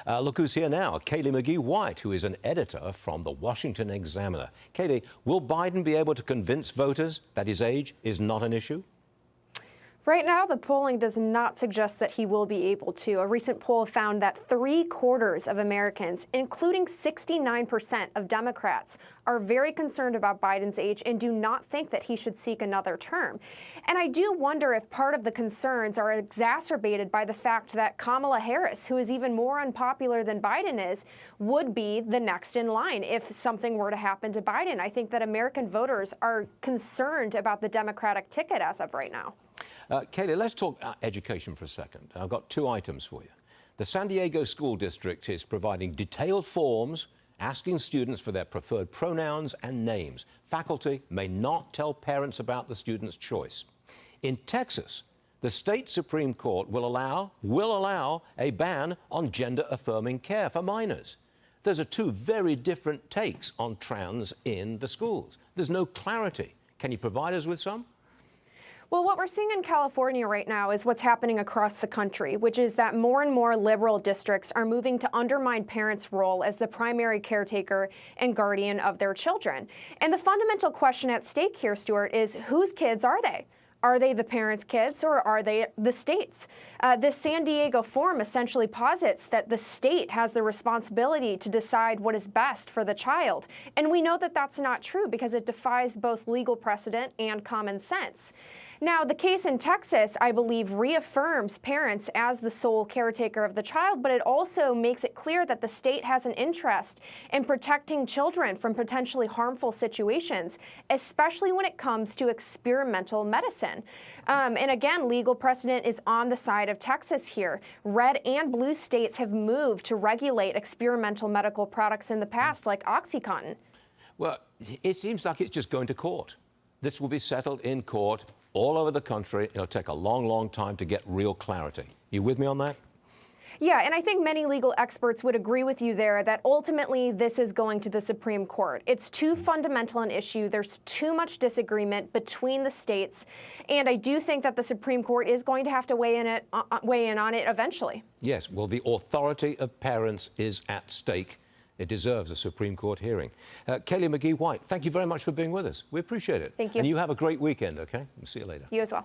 Look who's here now, Kaylee McGhee, who is an editor from the Washington Examiner. Kaylee, will Biden be able to convince voters that his age is not an issue? Right now, the polling does not suggest that he will be able to. A recent poll found that 3/4 of Americans, including 69% of Democrats, are very concerned about Biden's age and do not think that he should seek another term. And I do wonder if part of the concerns are exacerbated by the fact that Kamala Harris, who is even more unpopular than Biden is, would be the next in line if something were to happen to Biden. I think that American voters are concerned about the Democratic ticket as of right now. Kaylee, let's talk education for a second. I've got two items for you. The San Diego School District is providing detailed forms asking students for their preferred pronouns and names. Faculty may not tell parents about the student's choice. In Texas, the state Supreme Court will allow a ban on gender-affirming care for minors. Those are two very different takes on trans in the schools. There's no clarity. Can you provide us with some? Well, what we're seeing in California right now is what's happening across the country, which is that more and more liberal districts are moving to undermine parents' role as the primary caretaker and guardian of their children. And the fundamental question at stake here, Stuart, is whose kids are they? Are they the parents' kids or are they the state's? This San Diego form essentially posits that the state has the responsibility to decide what is best for the child. And we know that that's not true because it defies both legal precedent and common sense. Now, the case in Texas, I believe, reaffirms parents as the sole caretaker of the child, but it also makes it clear that the state has an interest in protecting children from potentially harmful situations, especially when it comes to experimental medicine. And again, legal precedent is on the side of Texas here. Red and blue states have moved to regulate experimental medical products in the past, like OxyContin. Well, it seems like it's just going to court. This will be settled in court all over the country. It'll take a long, long time to get real clarity. You with me on that? Yeah, and I think many legal experts would agree with you there that ultimately this is going to the Supreme Court. It's too fundamental an issue. There's too much disagreement between the states, and I do think that the Supreme Court is going to have to weigh in on it eventually. Yes, well, the authority of parents is at stake. It deserves a Supreme Court hearing. Kaylee McGhee, thank you very much for being with us. We appreciate it. Thank you. And you have a great weekend, okay? We'll see you later. You as well.